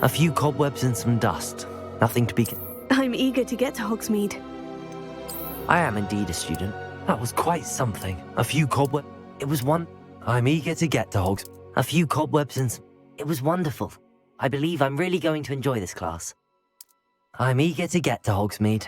A few cobwebs and some dust. Nothing to be... I'm eager to get to Hogsmeade. I am indeed a student. That was quite something. A few cobwebs... It was one... I'm eager to get to Hogs... A few cobwebs and... It was wonderful. I believe I'm really going to enjoy this class. I'm eager to get to Hogsmeade.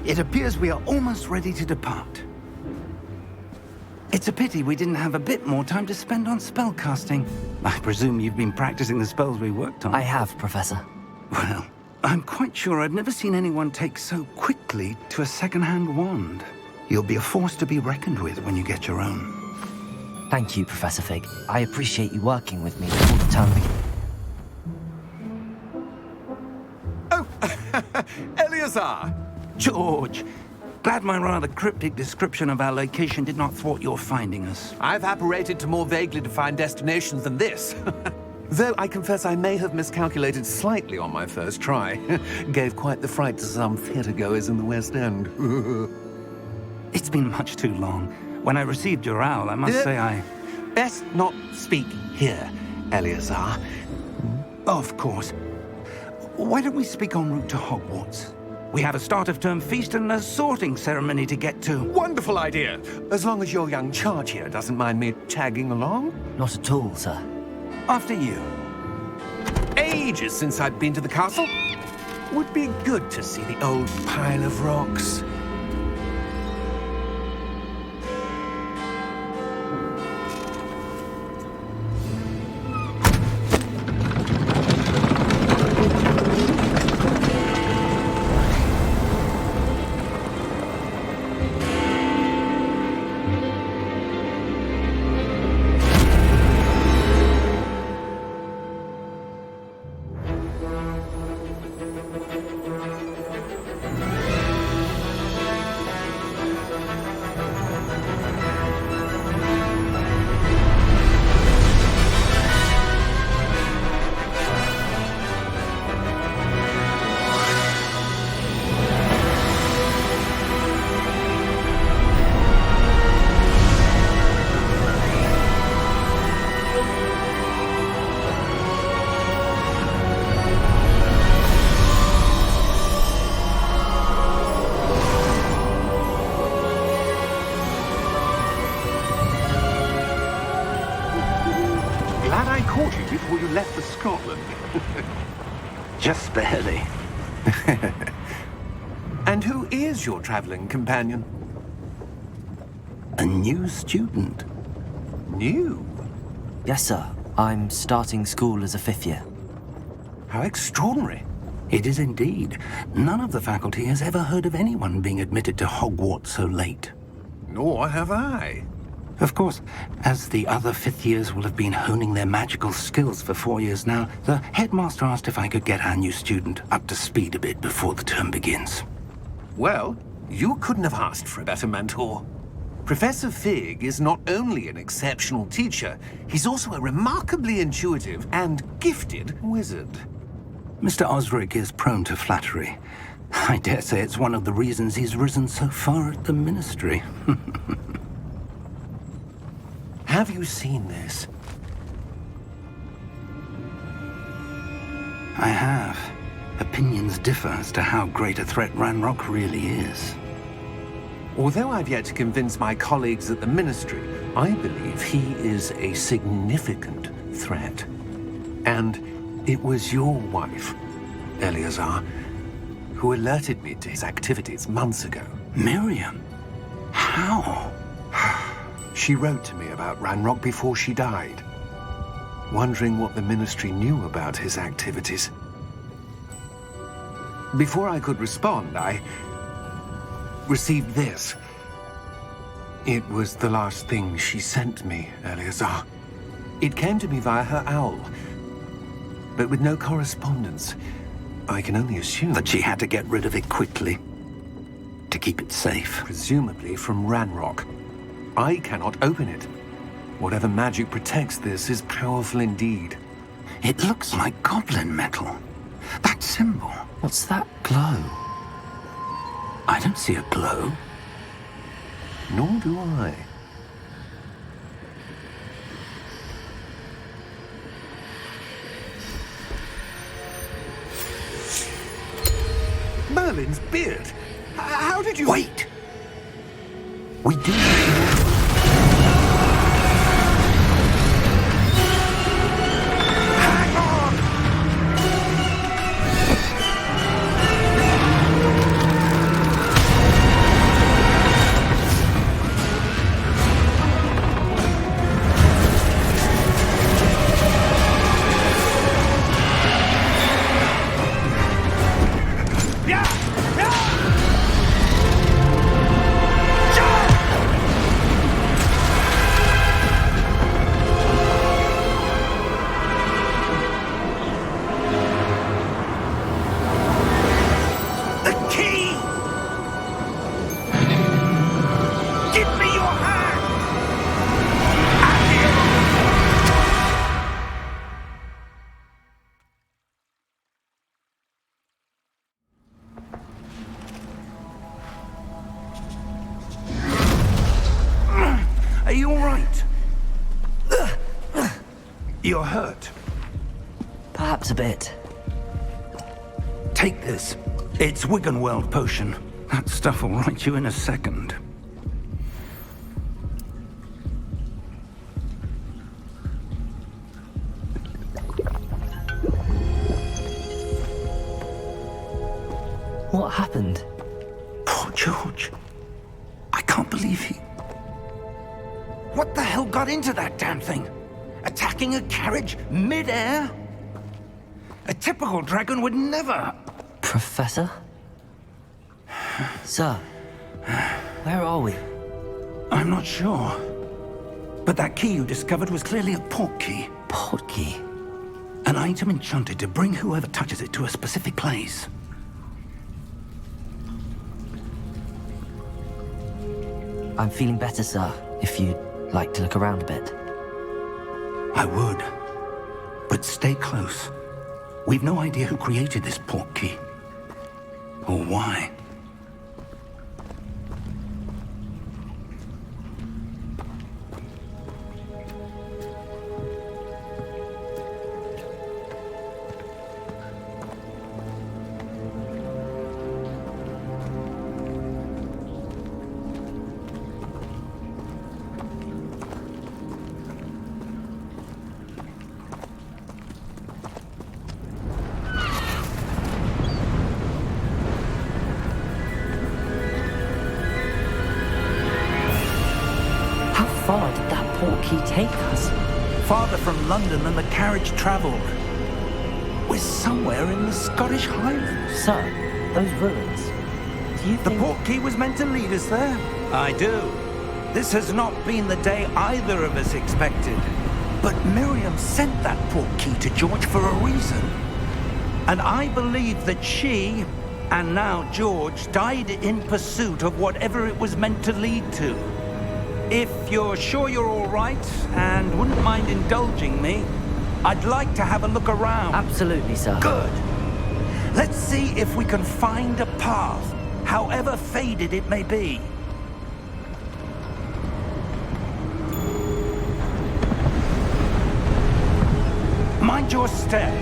It appears we are almost ready to depart. It's a pity we didn't have a bit more time to spend on spellcasting. I presume you've been practicing the spells we worked on. I have, Professor. Well, I'm quite sure I've never seen anyone take so quickly to a second-hand wand. You'll be a force to be reckoned with when you get your own. Thank you, Professor Fig. I appreciate you working with me before the term begins. Oh, Eleazar! George, glad my rather cryptic description of our location did not thwart your finding us. I've apparated to more vaguely defined destinations than this. Though I confess I may have miscalculated slightly on my first try. Gave quite the fright to some theatre-goers in the West End. It's been much too long. When I received your owl, I must say I... Best not speak here, Eleazar. Of course. Why don't we speak en route to Hogwarts? We have a start-of-term feast and a sorting ceremony to get to. Wonderful idea! As long as your young charge here doesn't mind me tagging along. Not at all, sir. After you. Ages since I'd been to the castle. Would be good to see the old pile of rocks. Before you left for Scotland. Just barely. And who is your traveling companion? A new student. New? Yes, sir. I'm starting school as a 5th year. How extraordinary. It is indeed. None of the faculty has ever heard of anyone being admitted to Hogwarts so late. Nor have I. Of course, as the other 5th years will have been honing their magical skills for 4 years now, the headmaster asked if I could get our new student up to speed a bit before the term begins. Well, you couldn't have asked for a better mentor. Professor Fig is not only an exceptional teacher, he's also a remarkably intuitive and gifted wizard. Mr. Osric is prone to flattery. I dare say it's one of the reasons he's risen so far at the ministry. Have you seen this? I have. Opinions differ as to how great a threat Ranrock really is. Although I've yet to convince my colleagues at the Ministry, I believe he is a significant threat. And it was your wife, Eleazar, who alerted me to his activities months ago. Miriam? How? She wrote to me about Ranrock before she died, wondering what the Ministry knew about his activities. Before I could respond, I received this. It was the last thing she sent me, Eleazar. It came to me via her owl, but with no correspondence. I can only assume That she had to get rid of it quickly. To keep it safe. presumably from Ranrock. I cannot open it. Whatever magic protects this is powerful indeed. It looks like goblin metal. That symbol. What's that glow? I don't see a glow. Nor do I. Merlin's beard. How did you... Wait! We do. Hang on! The key! Give me your hand! Are you all right? You're hurt. Perhaps a bit. Take this. It's Wiggenweld potion. That stuff will right you in a second. What happened? Poor George. I can't believe he... What the hell got into that damn thing? Attacking a carriage mid-air? A typical dragon would never... Professor? Sir, where are we? I'm not sure. But that key you discovered was clearly a port key. Port key. An item enchanted to bring whoever touches it to a specific place. I'm feeling better, sir, if you'd like to look around a bit. I would. But stay close. We've no idea who created this port key. Or why. How far did that port key take us? Farther from London than the carriage traveled. We're somewhere in the Scottish Highlands. Sir, those ruins. Do you The think... port key was meant to lead us there. I do. This has not been the day either of us expected. But Miriam sent that port key to George for a reason. And I believe that she, and now George, died in pursuit of whatever it was meant to lead to. If you're sure you're all right and wouldn't mind indulging me, I'd like to have a look around. Absolutely, sir. Good. Let's see if we can find a path, however faded it may be. Mind your step.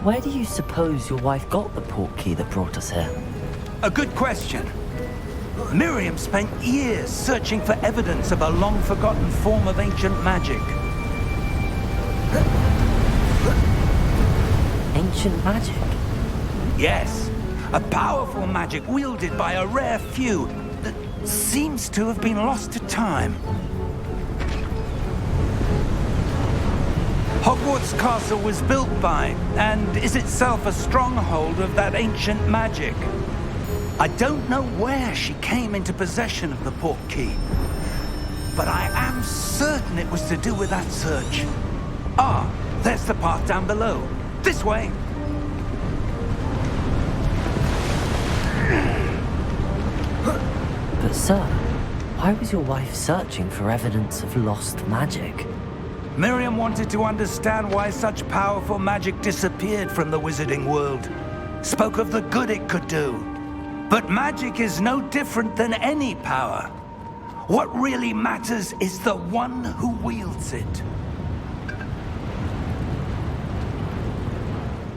Where do you suppose your wife got the portkey that brought us here? A good question. Miriam spent years searching for evidence of a long-forgotten form of ancient magic. Ancient magic? Yes, a powerful magic wielded by a rare few that seems to have been lost to time. Hogwarts Castle was built by, and is itself a stronghold of that ancient magic. I don't know where she came into possession of the portkey, but I am certain it was to do with that search. Ah, there's the path down below. This way! But sir, why was your wife searching for evidence of lost magic? Miriam wanted to understand why such powerful magic disappeared from the wizarding world. Spoke of the good it could do. But magic is no different than any power. What really matters is the one who wields it.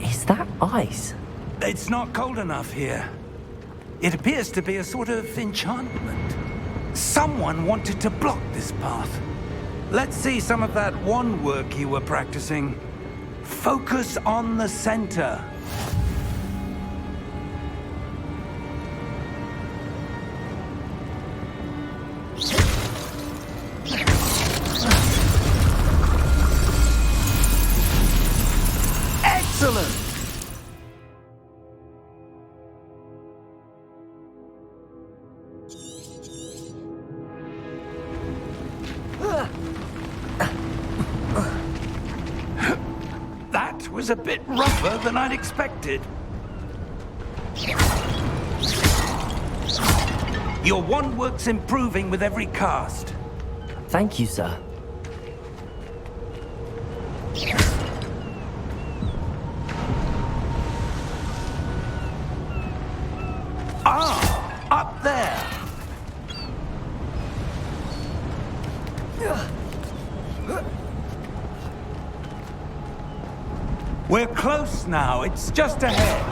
Is that ice? It's not cold enough here. It appears to be a sort of enchantment. Someone wanted to block this path. Let's see some of that wand work you were practicing. Focus on the center. Excellent! That was a bit rougher than I'd expected. Your wand work's improving with every cast. Thank you, sir. Ah, up there. We're close now. It's just ahead.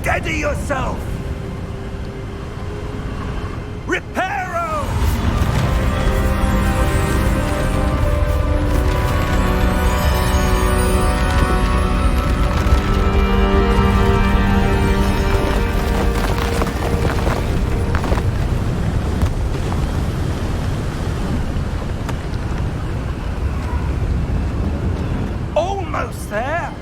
Steady yourself! Reparo! Almost there!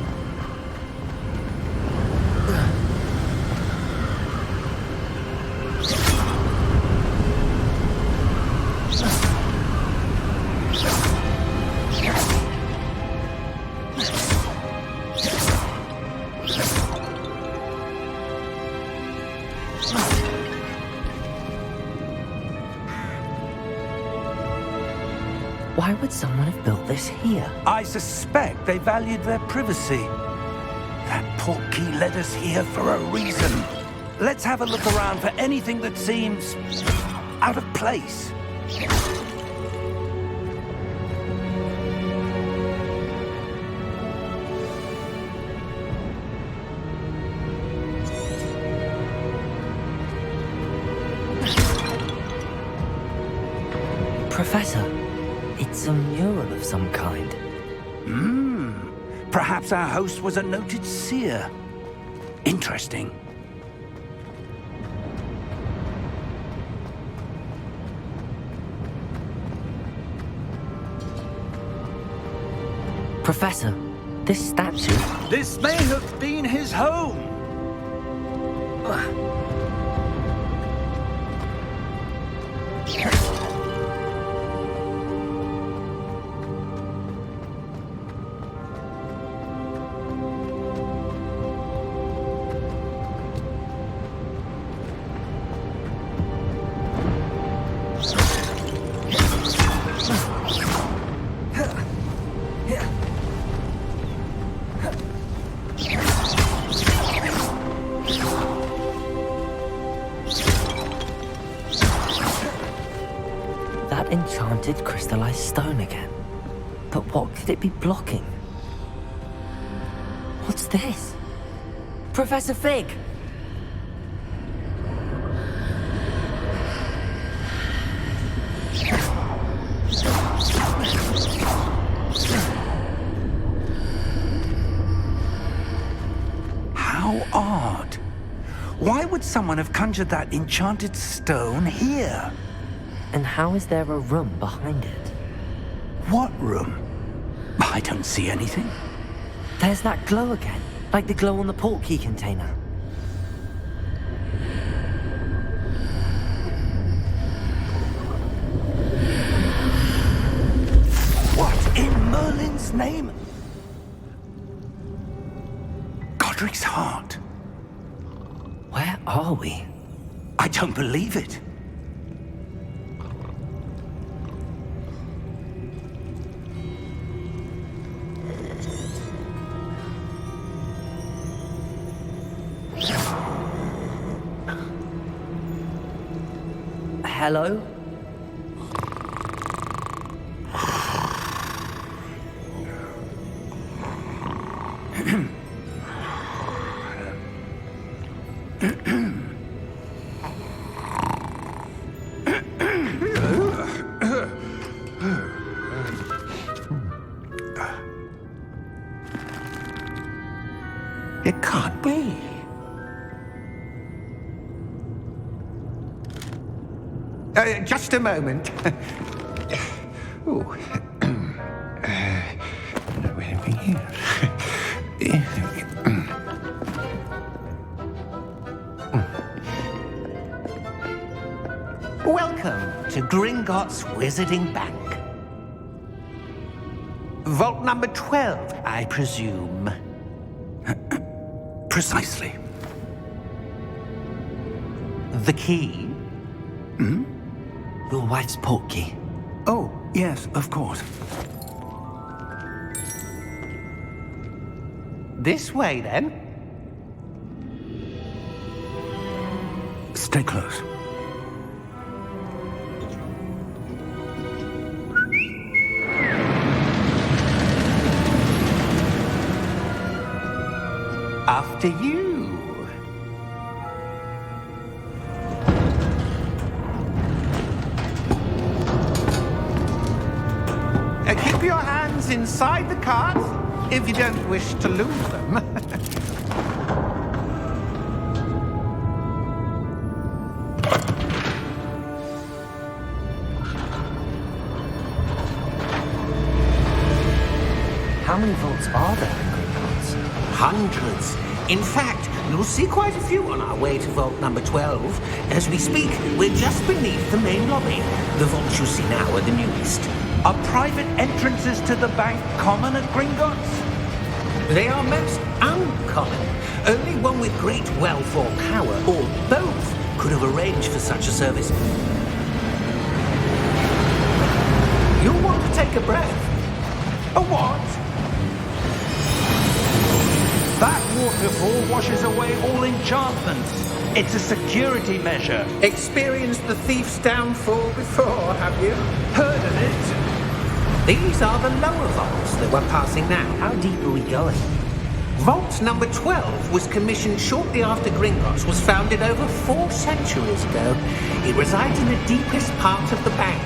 Why would someone have built this here? I suspect they valued their privacy. That portkey led us here for a reason. Let's have a look around for anything that seems out of place. Professor, it's a mural of some kind. Perhaps our host was a noted seer. Interesting. Professor, this statue... This may have been his home. enchanted crystallized stone again. But what could it be blocking? What's this? Professor Fig! How odd. Why would someone have conjured that enchanted stone here? And how is there a room behind it? What room? I don't see anything. There's that glow again, like the glow on the portkey container. What in Merlin's name? Godric's heart. Where are we? I don't believe it. Hello? It can't be. Just a moment. Oh. Anything here? Welcome to Gringotts Wizarding Bank. Vault number 12, I presume. Precisely. The key? Your wife's portkey. Oh, yes, of course. This way, then. Stay close. After you. Keep your hands inside the cart if you don't wish to lose them. How many vaults are there in Gringotts? Hundreds. In fact, you'll see quite a few on our way to vault number 12. As we speak, we're just beneath the main lobby. The vaults you see now are the newest. Are private entrances to the bank common at Gringotts? They are most uncommon. Only one with great wealth or power, or both, could have arranged for such a service. You'll want to take a breath. A what? That waterfall washes away all enchantments. It's a security measure. Experienced the thief's downfall before, have you? Heard of it? These are the lower vaults that we're passing now. How deep are we going? Vault number 12 was commissioned shortly after Gringotts was founded over 4 centuries ago. It resides in the deepest part of the bank.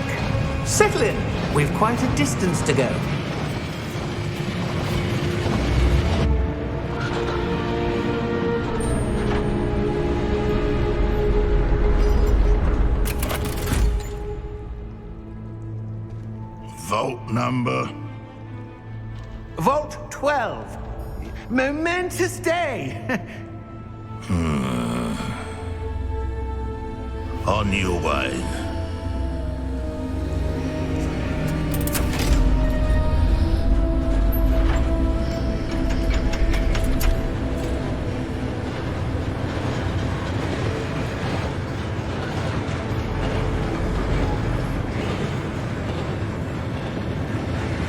Settle in. We've quite a distance to go. Vault number? Vault 12. Momentous day. On your way.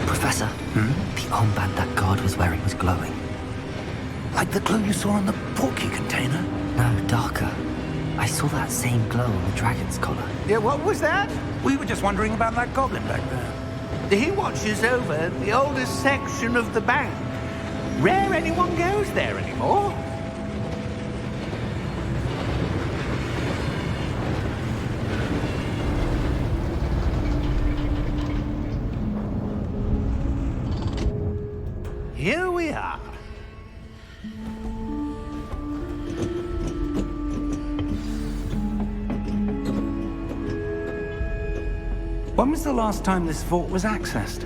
Professor, the armband that guard was wearing was glowing. Like the glow you saw on the portkey container? No, darker. I saw that same glow on the dragon's collar. Yeah, what was that? We were just wondering about that goblin back there. He watches over the oldest section of the bank. Rare anyone goes there anymore. Here we are. When was the last time this vault was accessed?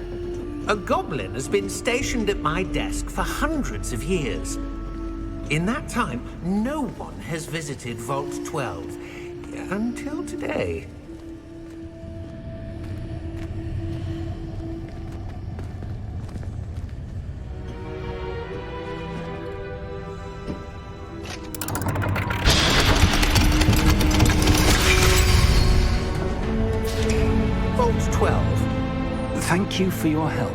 A goblin has been stationed at my desk for hundreds of years. In that time, no one has visited Vault 12 until today. Vault 12. Thank you for your help.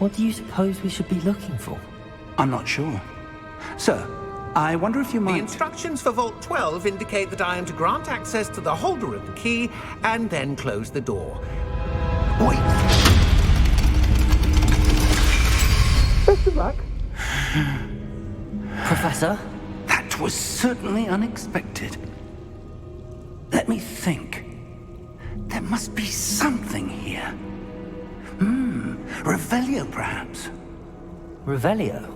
What do you suppose we should be looking for? I'm not sure. Sir, I wonder if you The might... instructions for Vault 12 indicate that I am to grant access to the holder of the key and then close the door. Wait. Best of luck. Professor? That was certainly unexpected. Let me think. There must be something here. Revelio, perhaps? Revelio?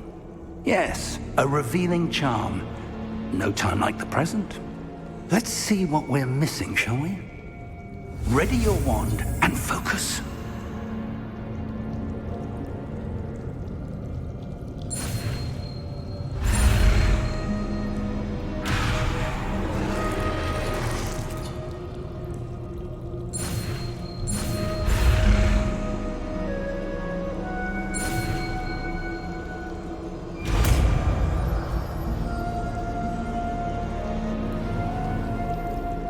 Yes, a revealing charm. No time like the present. Let's see what we're missing, shall we? Ready your wand and focus.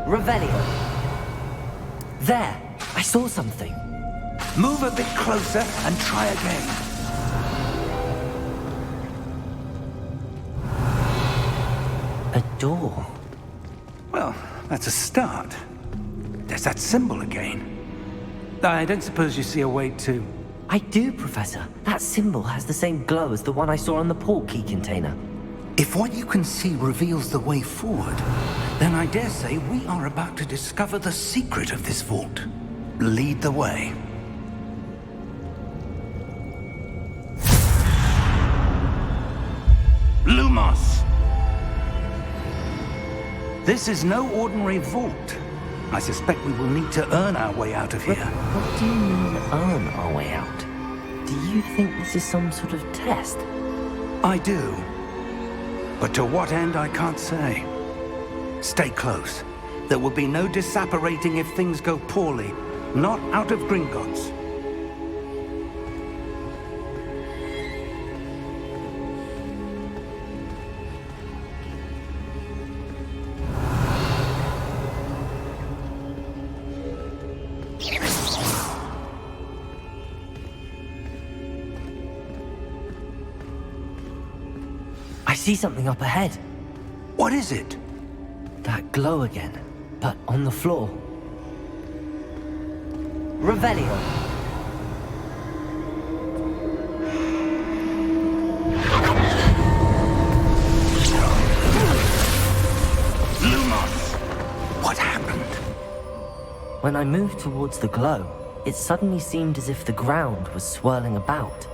Revelio. There! I saw something. Move a bit closer and try again. A door. Well, that's a start. There's that symbol again. I don't suppose you see a way to... I do, Professor. That symbol has the same glow as the one I saw on the port key container. If what you can see reveals the way forward, then I dare say we are about to discover the secret of this vault. Lead the way. Lumos! This is no ordinary vault. I suspect we will need to earn our way out of here. What do you mean, earn our way out? Do you think this is some sort of test? I do. But to what end, I can't say. Stay close. There will be no disapparating if things go poorly. Not out of Gringotts. I see something up ahead. What is it? That glow again, but on the floor. Revelio. Lumos! What happened? When I moved towards the glow, it suddenly seemed as if the ground was swirling about.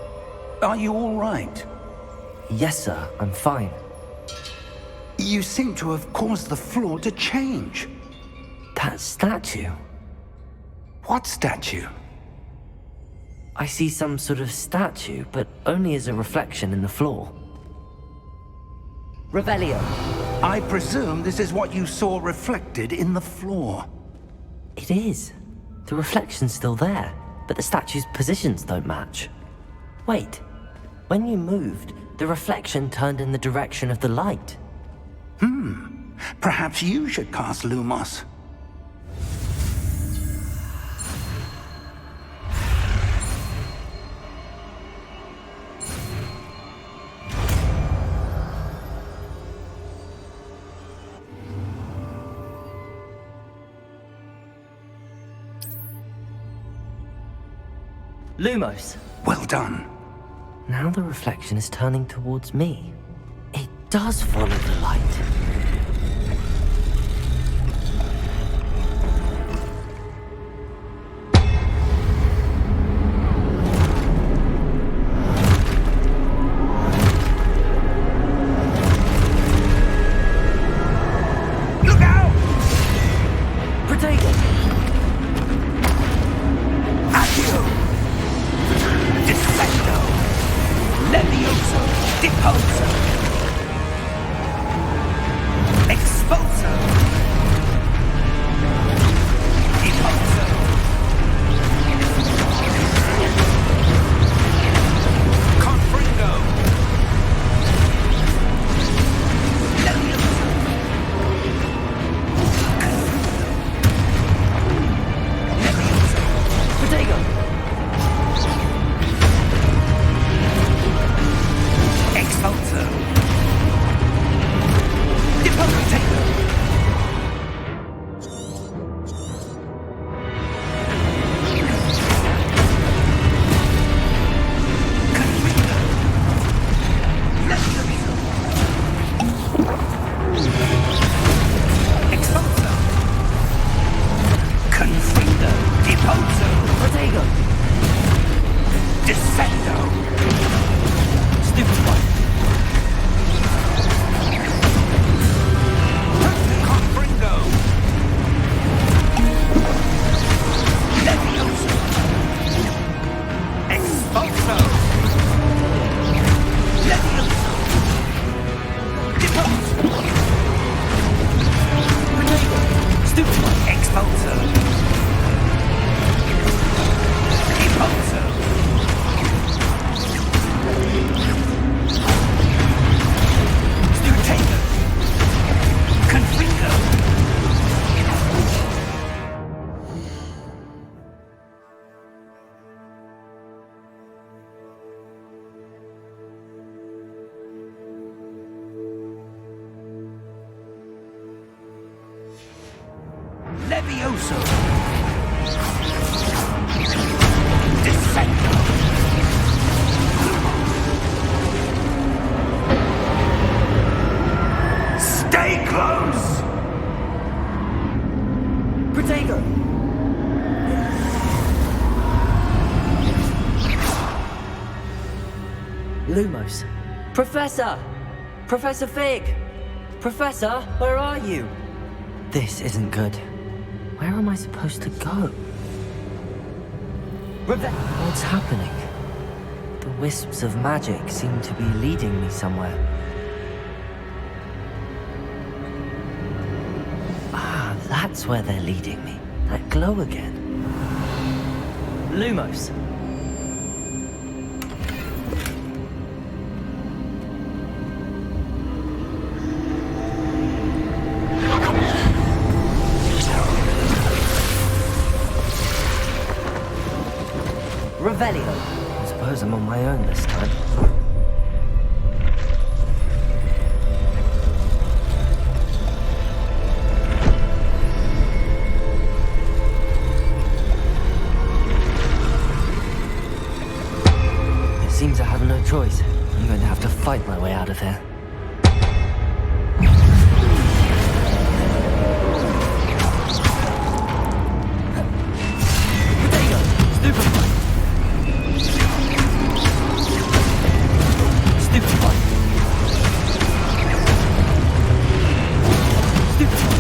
Are you all right? Yes, sir, I'm fine. You seem to have caused the floor to change. That statue. What statue? I see some sort of statue, but only as a reflection in the floor. Revelio. I presume this is what you saw reflected in the floor. It is. The reflection's still there. but the statue's positions don't match. Wait, when you moved, the reflection turned in the direction of the light. Perhaps you should cast Lumos. Lumos! Well done. Now the reflection is turning towards me. It does follow the light. Look out! Protego! Accio! Descendo! Levioso! Deposo! Expulso! Deposo! Confringo! Levioso! Levioso! Protego! Expulso! Deposo! Expulso! Confringo! Deposo! Protego! Descendo! Stupefy! Confringo! Levioso! Expulso! Levioso! Deposo! Protego! Stupefy! Expulso! Deposo! Stutego! Confringo! Levioso! Descendo! Stay close! Protego! Lumos! Professor! Professor Fig! Professor, where are you? This isn't good. Where am I supposed to go? What's happening? The wisps of magic seem to be leading me somewhere. Ah, that's where they're leading me. That glow again. Lumos! Revelio. I suppose I'm on my own this time. It seems I have no choice. I'm going to have to fight my way out of here. Protego! Stupefy! Stupefy! Stupefy!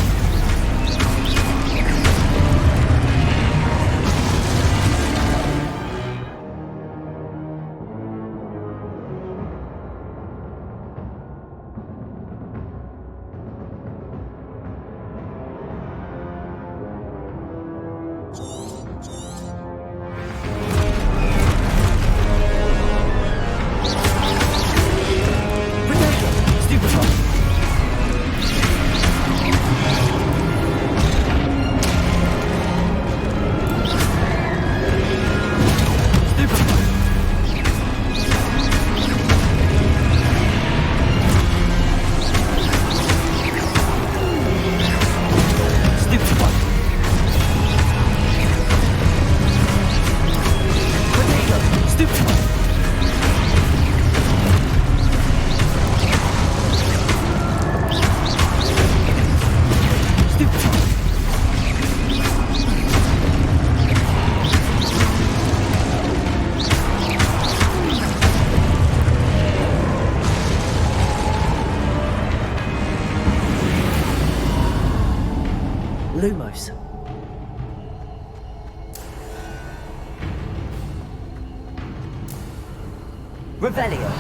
Revelio.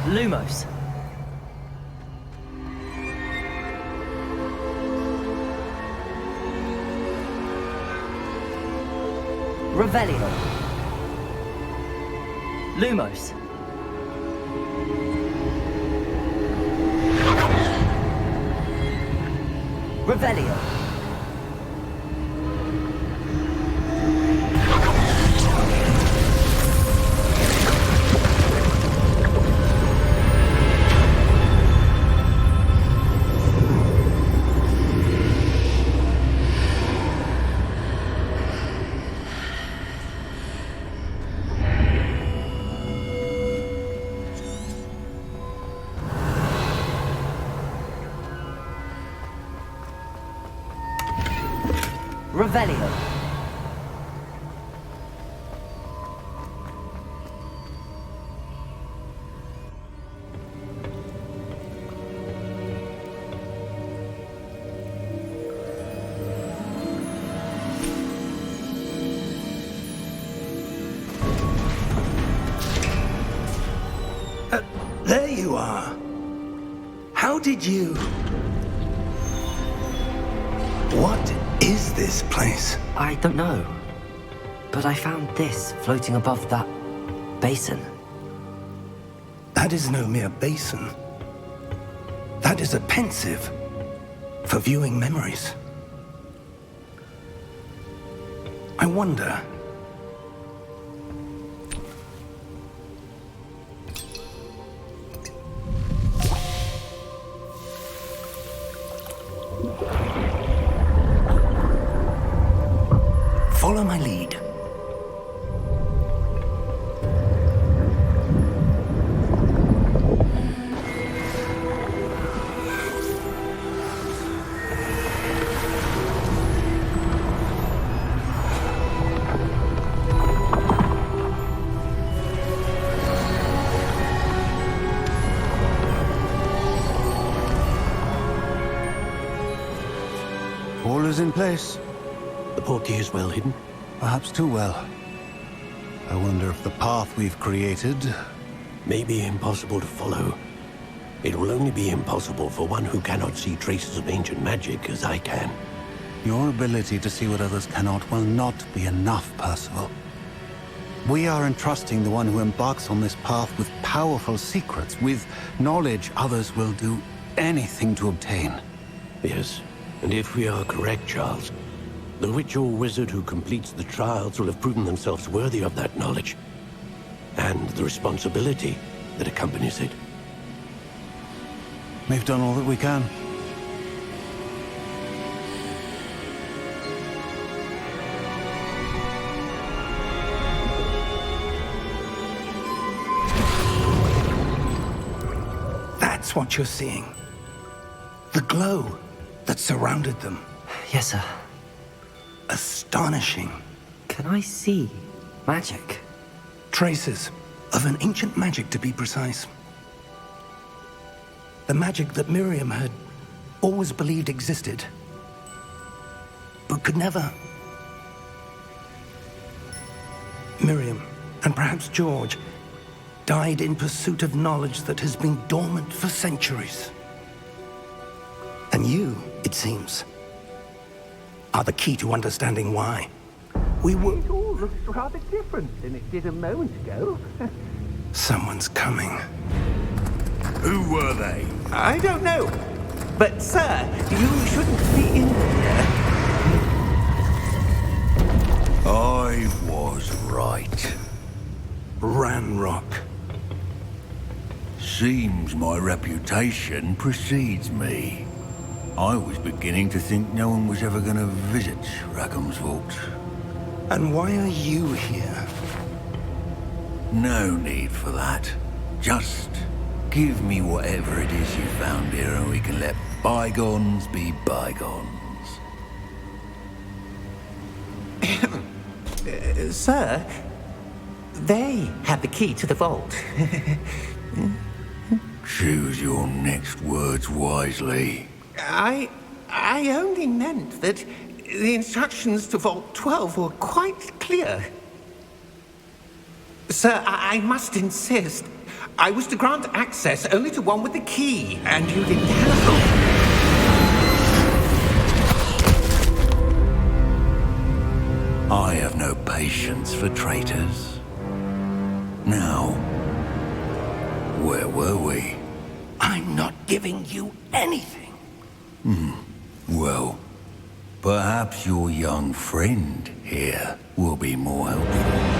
Lumos. Revelio. Lumos. Revelio. Revelio. There you are. How did you... What is this place? I don't know. But I found this floating above that basin. That is no mere basin. That is a pensive for viewing memories. I wonder... Follow my lead. All is in place. The portkey is well hidden. Perhaps too well. I wonder if the path we've created... May be impossible to follow. It will only be impossible for one who cannot see traces of ancient magic as I can. Your ability to see what others cannot will not be enough, Percival. We are entrusting the one who embarks on this path with powerful secrets, with knowledge others will do anything to obtain. Yes, and if we are correct, Charles, the witch or wizard who completes the trials will have proven themselves worthy of that knowledge, and the responsibility that accompanies it. We've done all that we can. That's what you're seeing. The glow that surrounded them. Yes, sir. Astonishing. Can I see magic? Traces of an ancient magic, to be precise. The magic that Miriam had always believed existed, but could never. Miriam, and perhaps George, died in pursuit of knowledge that has been dormant for centuries. And you, it seems, are the key to understanding why. We were... It all looks rather different than it did a moment ago. Someone's coming. Who were they? I don't know. But, sir, you shouldn't be in here. I was right. Ranrock. Seems my reputation precedes me. I was beginning to think no one was ever going to visit Rackham's Vault. And why are you here? No need for that. Just give me whatever it is you found here and we can let bygones be bygones. Sir, they have the key to the vault. Choose your next words wisely. I only meant that the instructions to Vault 12 were quite clear. Sir, I must insist. I was to grant access only to one with the key, and you didn't have. I have no patience for traitors. Now, where were we? I'm not giving you anything. Well, perhaps your young friend here will be more helpful.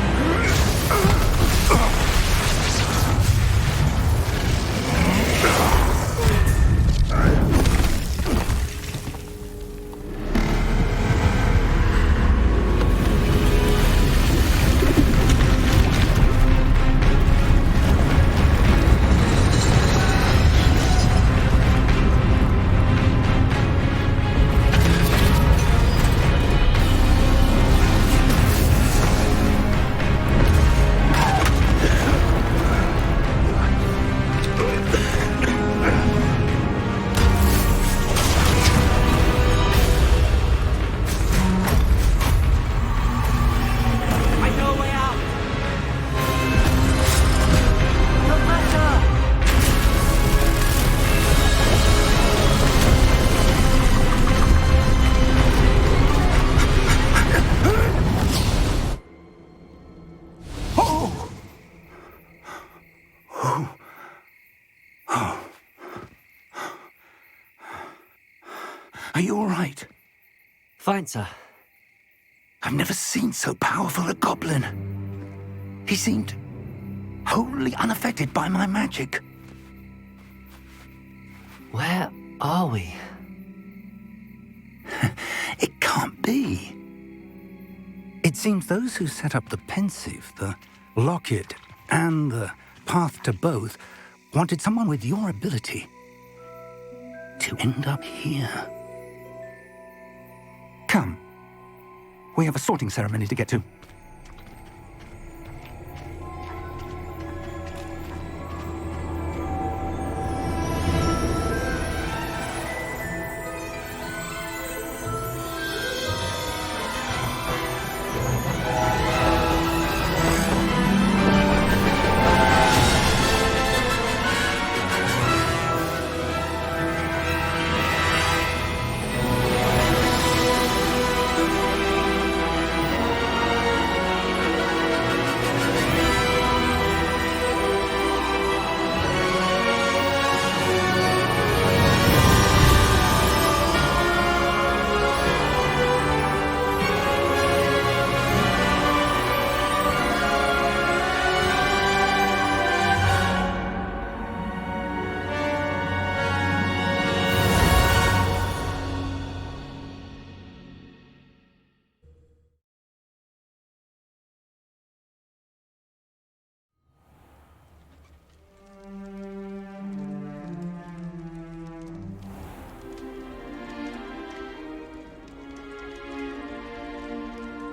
Are you all right? Fine, sir. I've never seen so powerful a goblin. He seemed wholly unaffected by my magic. Where are we? It can't be. It seems those who set up the pensive, the locket, and the path to both wanted someone with your ability to end up here. Come. We have a sorting ceremony to get to.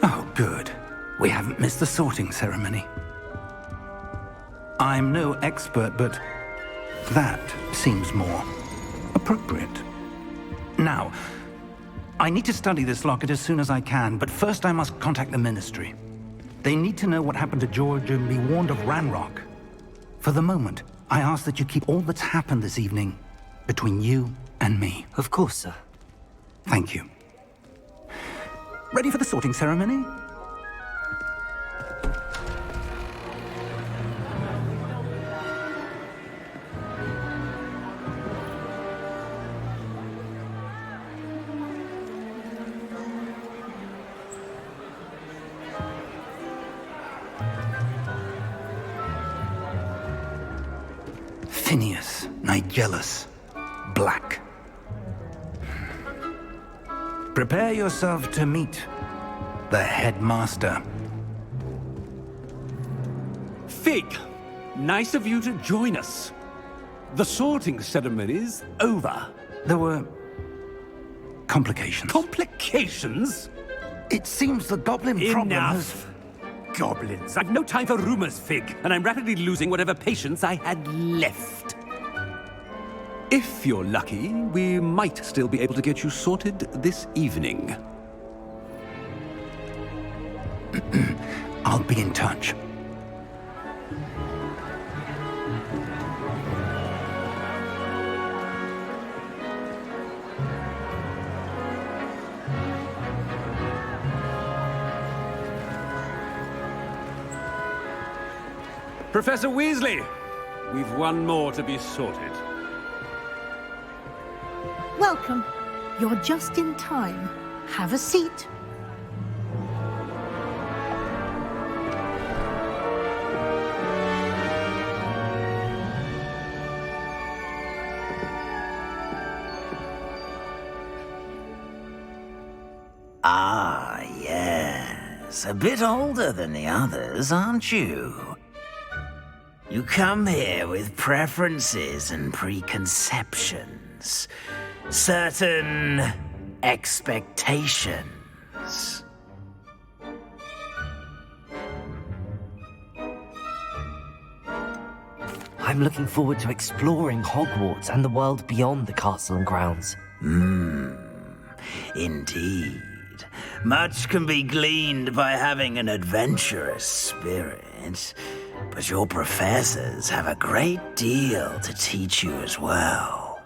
Oh, good. We haven't missed the sorting ceremony. I'm no expert, but that seems more appropriate. Now, I need to study this locket as soon as I can, but first I must contact the Ministry. They need to know what happened to George and be warned of Ranrock. For the moment, I ask that you keep all that's happened this evening between you and me. Of course, sir. Thank you. Ready for the sorting ceremony? Phineas, Nigellus, Black. Prepare yourself to meet the headmaster. Fig, nice of you to join us. The sorting ceremony's over. There were complications. Complications? It seems the goblin problem has... Enough. Goblins. I've no time for rumors, Fig, and I'm rapidly losing whatever patience I had left. If you're lucky, we might still be able to get you sorted this evening. I'll be in touch. Professor Weasley, we've one more to be sorted. Welcome. You're just in time. Have a seat. Ah, yes. A bit older than the others, aren't you? You come here with preferences and preconceptions. Certain expectations. I'm looking forward to exploring Hogwarts and the world beyond the castle and grounds. Indeed. Much can be gleaned by having an adventurous spirit, but your professors have a great deal to teach you as well.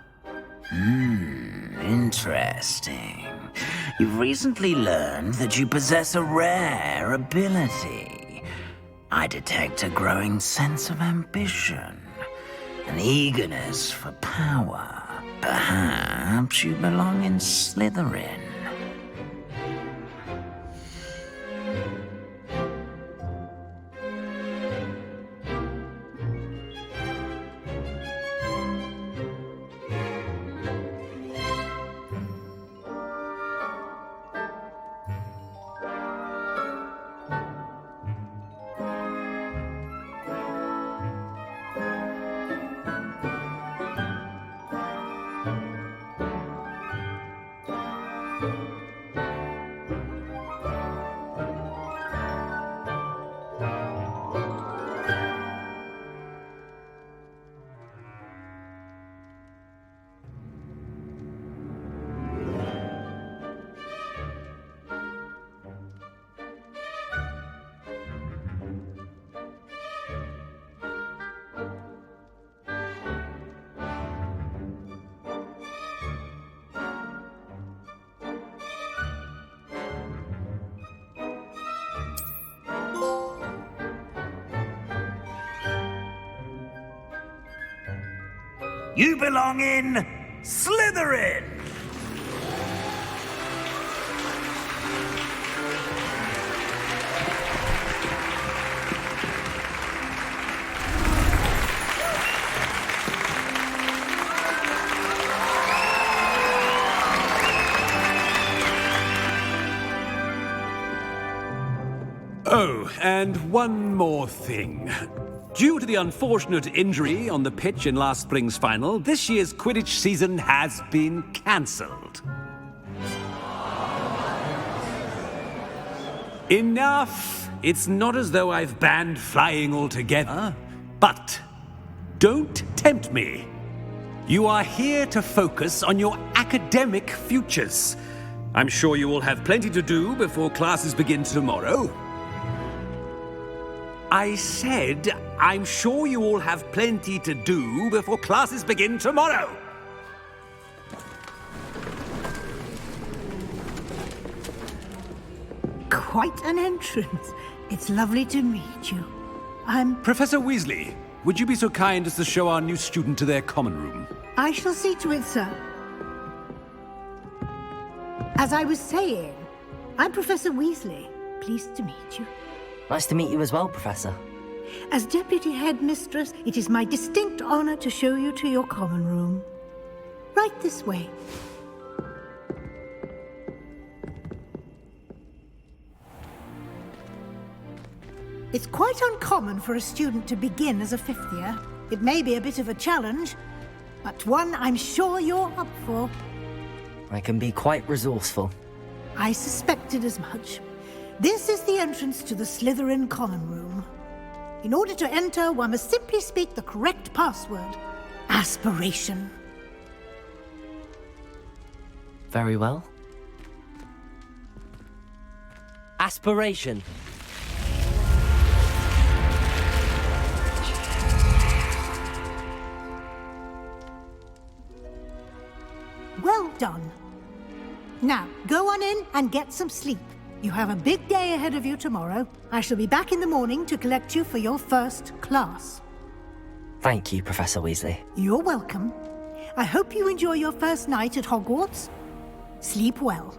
Interesting. You've recently learned that you possess a rare ability. I detect a growing sense of ambition, an eagerness for power. Perhaps you belong in Slytherin. You belong in Slytherin! Oh, and one more thing. Due to the unfortunate injury on the pitch in last spring's final, this year's Quidditch season has been cancelled. Enough! It's not as though I've banned flying altogether. But don't tempt me. You are here to focus on your academic futures. I'm sure you will have plenty to do before classes begin tomorrow. I said, I'm sure you all have plenty to do before classes begin tomorrow. Quite an entrance. It's lovely to meet you. Professor Weasley, would you be so kind as to show our new student to their common room? I shall see to it, sir. As I was saying, I'm Professor Weasley. Pleased to meet you. Nice to meet you as well, Professor. As Deputy Headmistress, it is my distinct honor to show you to your common room. Right this way. It's quite uncommon for a student to begin as a fifth year. It may be a bit of a challenge, but one I'm sure you're up for. I can be quite resourceful. I suspected as much. This is the entrance to the Slytherin common room. In order to enter, one must simply speak the correct password. Aspiration. Very well. Aspiration. Well done. Now, go on in and get some sleep. You have a big day ahead of you tomorrow. I shall be back in the morning to collect you for your first class. Thank you, Professor Weasley. You're welcome. I hope you enjoy your first night at Hogwarts. Sleep well.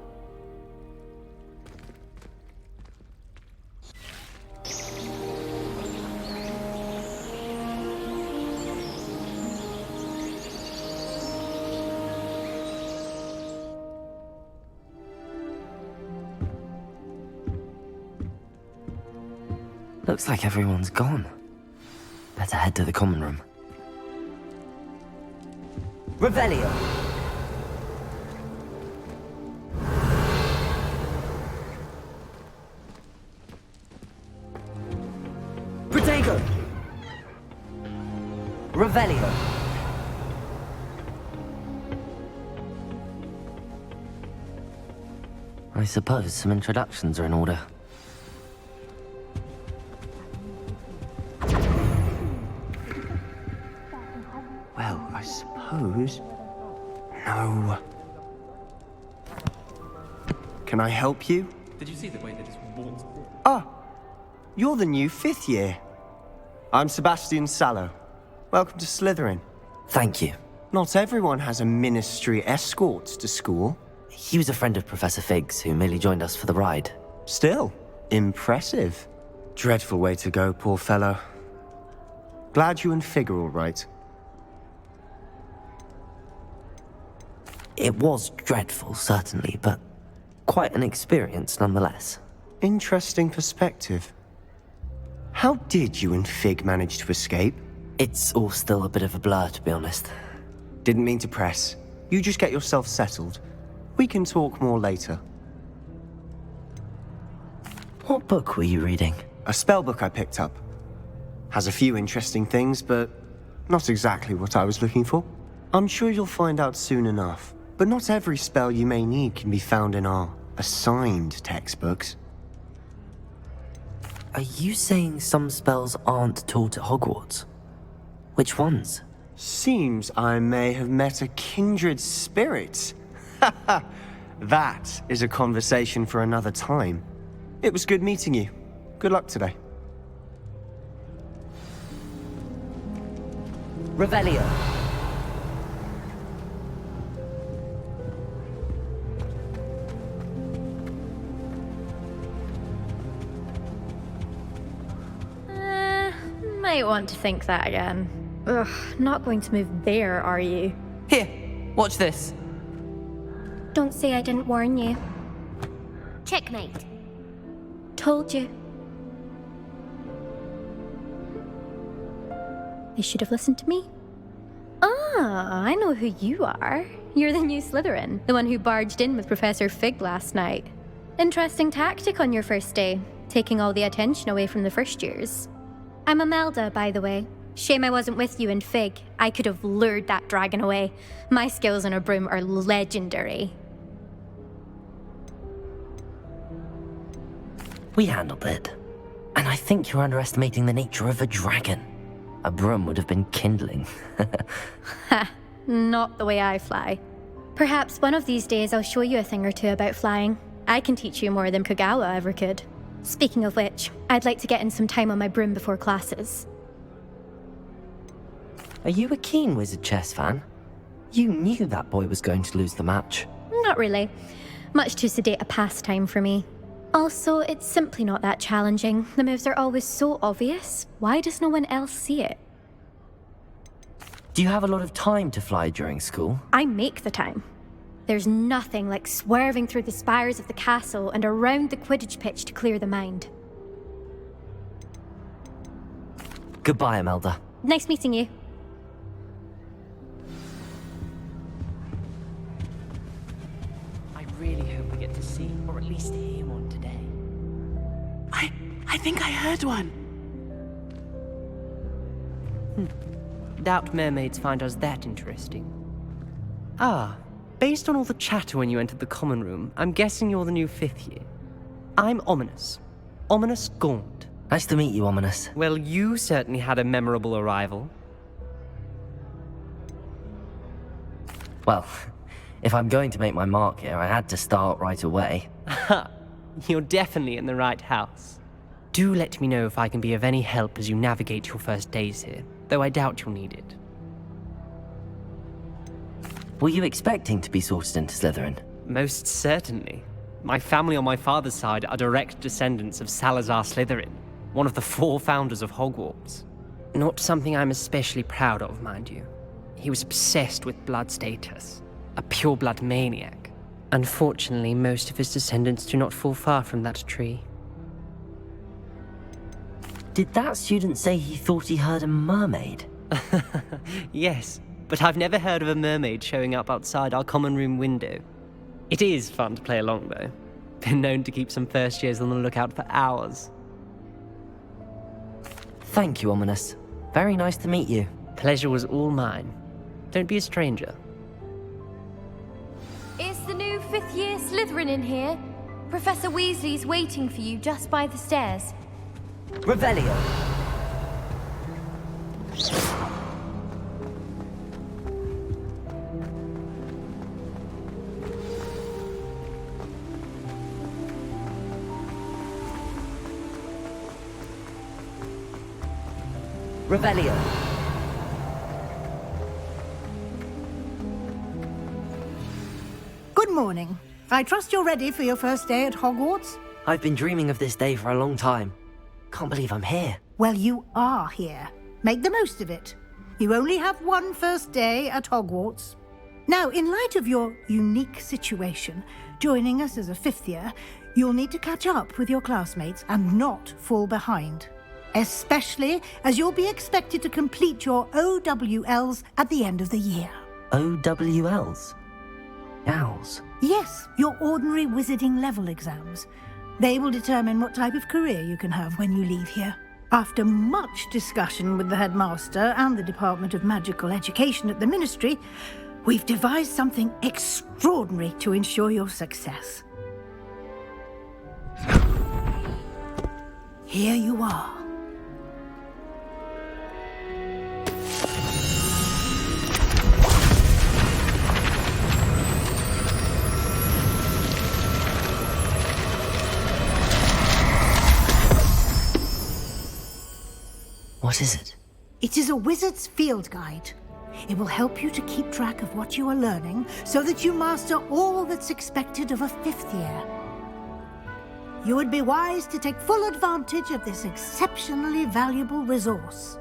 Looks like everyone's gone. Better head to the common room. Revelio! Protego! Revelio! I suppose some introductions are in order. Well, I suppose... No. Can I help you? Did you see the way they just walked? Ah, you're the new 5th year. I'm Sebastian Sallow. Welcome to Slytherin. Thank you. Not everyone has a ministry escort to school. He was a friend of Professor Fig's who merely joined us for the ride. Still, impressive. Dreadful way to go, poor fellow. Glad you and Fig are all right. It was dreadful, certainly, but quite an experience nonetheless. Interesting perspective. How did you and Fig manage to escape? It's all still a bit of a blur, to be honest. Didn't mean to press. You just get yourself settled. We can talk more later. What book were you reading? A spell book I picked up. Has a few interesting things, but not exactly what I was looking for. I'm sure you'll find out soon enough. But not every spell you may need can be found in our assigned textbooks. Are you saying some spells aren't taught at Hogwarts? Which ones? Seems I may have met a kindred spirit. That is a conversation for another time. It was good meeting you. Good luck today. Revelio. Might want to think that again. Ugh, not going to move there, are you? Here, watch this. Don't say I didn't warn you. Checkmate. Told you. They should have listened to me. Ah, I know who you are. You're the new Slytherin, the one who barged in with Professor Fig last night. Interesting tactic on your first day, taking all the attention away from the first years. I'm Imelda, by the way. Shame I wasn't with you in Fig. I could have lured that dragon away. My skills on a broom are legendary. We handled it. And I think you're underestimating the nature of a dragon. A broom would have been kindling. Ha, not the way I fly. Perhaps one of these days I'll show you a thing or two about flying. I can teach you more than Kogawa ever could. Speaking of which, I'd like to get in some time on my broom before classes. Are you a keen Wizard Chess fan? You knew that boy was going to lose the match. Not really. Much too sedate a pastime for me. Also, it's simply not that challenging. The moves are always so obvious. Why does no one else see it? Do you have a lot of time to fly during school? I make the time. There's nothing like swerving through the spires of the castle and around the Quidditch pitch to clear the mind. Goodbye, Imelda. Nice meeting you. I really hope we get to see, or at least hear one today. I think I heard one. Doubt mermaids find us that interesting. Ah, based on all the chatter when you entered the common room, I'm guessing you're the new 5th year. I'm Ominous. Ominous Gaunt. Nice to meet you, Ominous. Well, you certainly had a memorable arrival. Well, if I'm going to make my mark here, I had to start right away. You're definitely in the right house. Do let me know if I can be of any help as you navigate your first days here, though I doubt you'll need it. Were you expecting to be sorted into Slytherin? Most certainly. My family on my father's side are direct descendants of Salazar Slytherin, one of the 4 founders of Hogwarts. Not something I'm especially proud of, mind you. He was obsessed with blood status, a pure-blood maniac. Unfortunately, most of his descendants do not fall far from that tree. Did that student say he thought he heard a mermaid? Yes, but I've never heard of a mermaid showing up outside our common room window. It is fun to play along, though. Been known to keep some first years on the lookout for hours. Thank you, Ominous. Very nice to meet you. Pleasure was all mine. Don't be a stranger. Is the new 5th year Slytherin in here? Professor Weasley's waiting for you just by the stairs. Revelio! Revelio! Good morning. I trust you're ready for your first day at Hogwarts? I've been dreaming of this day for a long time. Can't believe I'm here. Well, you are here. Make the most of it. You only have one first day at Hogwarts. Now, in light of your unique situation, joining us as a 5th year, you'll need to catch up with your classmates and not fall behind. Especially as you'll be expected to complete your OWLs at the end of the year. OWLs? Owls? Yes, your ordinary wizarding level exams. They will determine what type of career you can have when you leave here. After much discussion with the headmaster and the Department of Magical Education at the Ministry, we've devised something extraordinary to ensure your success. Here you are. What is it? It is a wizard's field guide. It will help you to keep track of what you are learning so that you master all that's expected of a 5th year. You would be wise to take full advantage of this exceptionally valuable resource.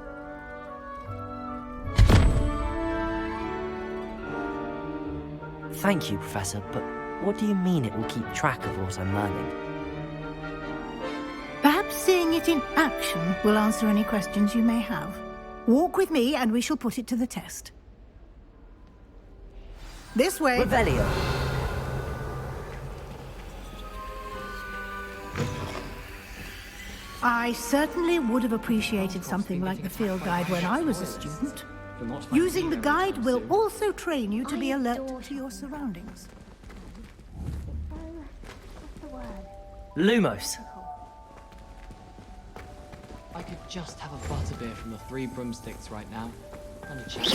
Thank you, Professor, but what do you mean it will keep track of what I'm learning? Perhaps seeing it in action will answer any questions you may have. Walk with me and we shall put it to the test. This way. Revelio! I certainly would have appreciated something like the field guide when I was a student. Using the guide will also train you to be alert to your surroundings. Lumos! I could just have a butterbeer from the Three Broomsticks right now. And a chat.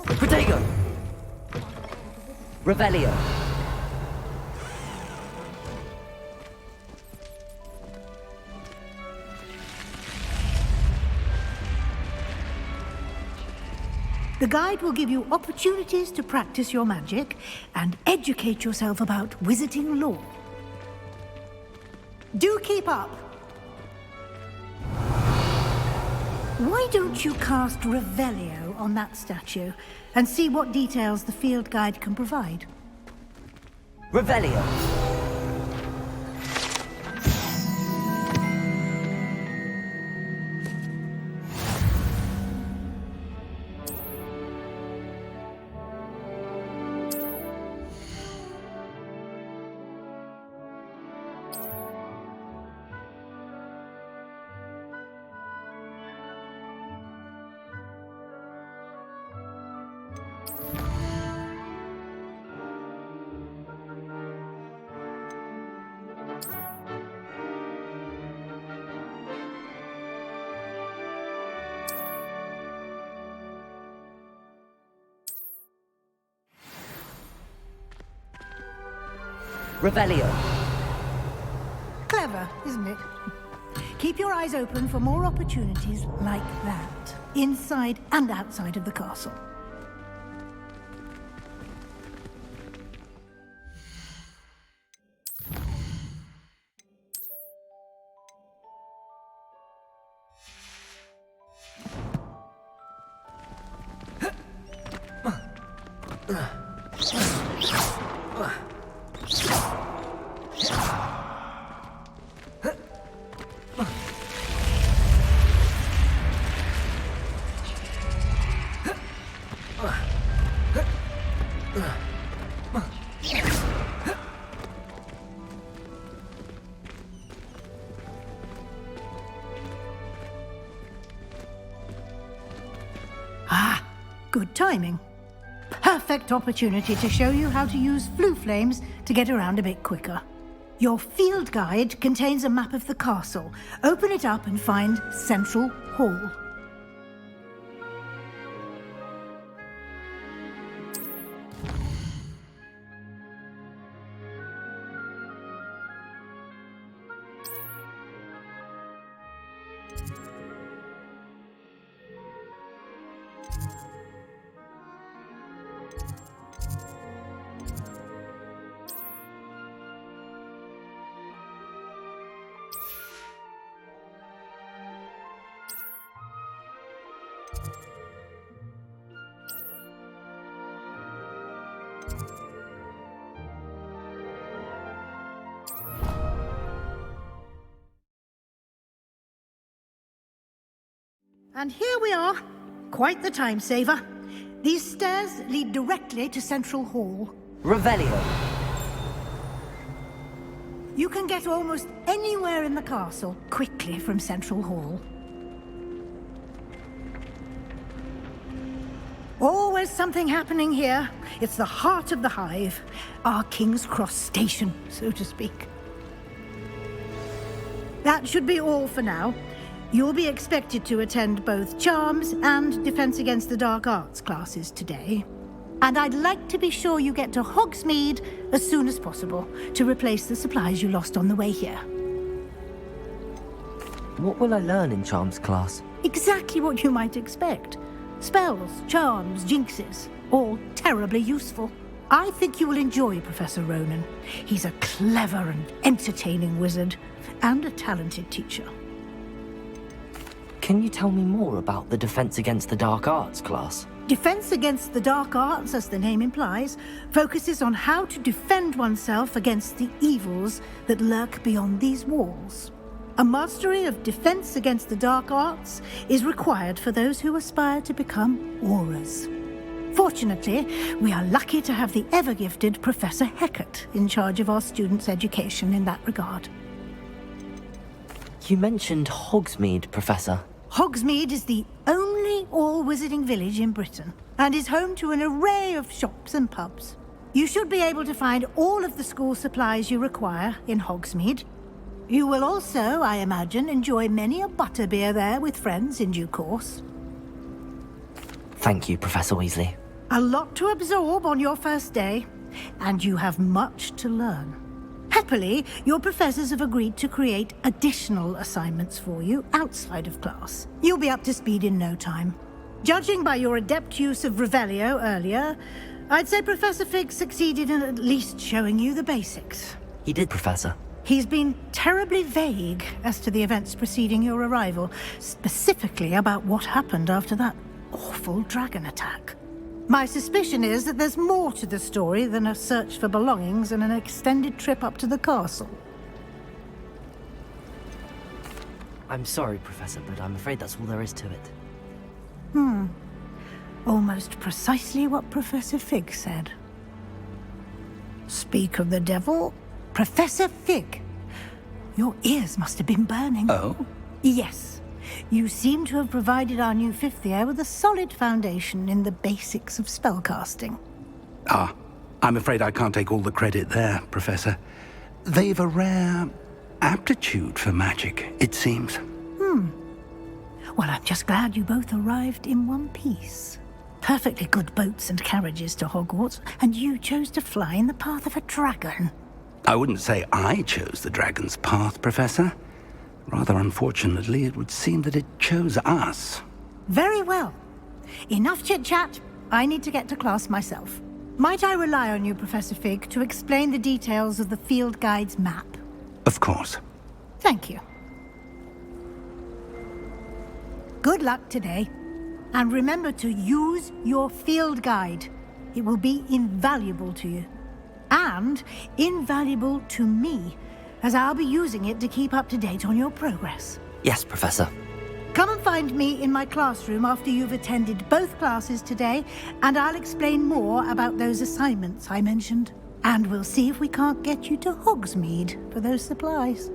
Protego! Revelio! The guide will give you opportunities to practice your magic and educate yourself about wizarding lore. Do keep up! Why don't you cast Revelio on that statue and see what details the field guide can provide? Revelio! Revelio. Clever, isn't it? Keep your eyes open for more opportunities like that, inside and outside of the castle. Good timing. Perfect opportunity to show you how to use flue flames to get around a bit quicker. Your field guide contains a map of the castle. Open it up and find Central Hall. And here we are. Quite the time saver. These stairs lead directly to Central Hall. Revelio. You can get almost anywhere in the castle quickly from Central Hall. Always something happening here. It's the heart of the hive. Our King's Cross station, so to speak. That should be all for now. You'll be expected to attend both Charms and Defense Against the Dark Arts classes today. And I'd like to be sure you get to Hogsmeade as soon as possible to replace the supplies you lost on the way here. What will I learn in Charms class? Exactly what you might expect. Spells, charms, jinxes, all terribly useful. I think you will enjoy Professor Ronan. He's a clever and entertaining wizard, and a talented teacher. Can you tell me more about the Defense Against the Dark Arts class? Defense Against the Dark Arts, as the name implies, focuses on how to defend oneself against the evils that lurk beyond these walls. A mastery of Defense Against the Dark Arts is required for those who aspire to become Auras. Fortunately, we are lucky to have the ever-gifted Professor Hecat in charge of our students' education in that regard. You mentioned Hogsmeade, Professor. Hogsmeade is the only all-wizarding village in Britain and is home to an array of shops and pubs. You should be able to find all of the school supplies you require in Hogsmeade. You will also, I imagine, enjoy many a butterbeer there with friends in due course. Thank you, Professor Weasley. A lot to absorb on your first day, and you have much to learn. Happily, your professors have agreed to create additional assignments for you outside of class. You'll be up to speed in no time. Judging by your adept use of Revelio earlier, I'd say Professor Fig succeeded in at least showing you the basics. He did, Professor. He's been terribly vague as to the events preceding your arrival, specifically about what happened after that awful dragon attack. My suspicion is that there's more to the story than a search for belongings and an extended trip up to the castle. I'm sorry, Professor, but I'm afraid that's all there is to it. Almost precisely what Professor Fig said. Speak of the devil, Professor Fig. Your ears must have been burning. Oh? Yes. You seem to have provided our new fifth year with a solid foundation in the basics of spellcasting. Ah, I'm afraid I can't take all the credit there, Professor. They've a rare aptitude for magic, it seems. Well, I'm just glad you both arrived in one piece. Perfectly good boats and carriages to Hogwarts, and you chose to fly in the path of a dragon. I wouldn't say I chose the dragon's path, Professor. Rather unfortunately, it would seem that it chose us. Very well. Enough chit-chat. I need to get to class myself. Might I rely on you, Professor Fig, to explain the details of the field guide's map? Of course. Thank you. Good luck today. And remember to use your field guide. It will be invaluable to you. And invaluable to me, as I'll be using it to keep up to date on your progress. Yes, Professor. Come and find me in my classroom after you've attended both classes today, and I'll explain more about those assignments I mentioned. And we'll see if we can't get you to Hogsmeade for those supplies.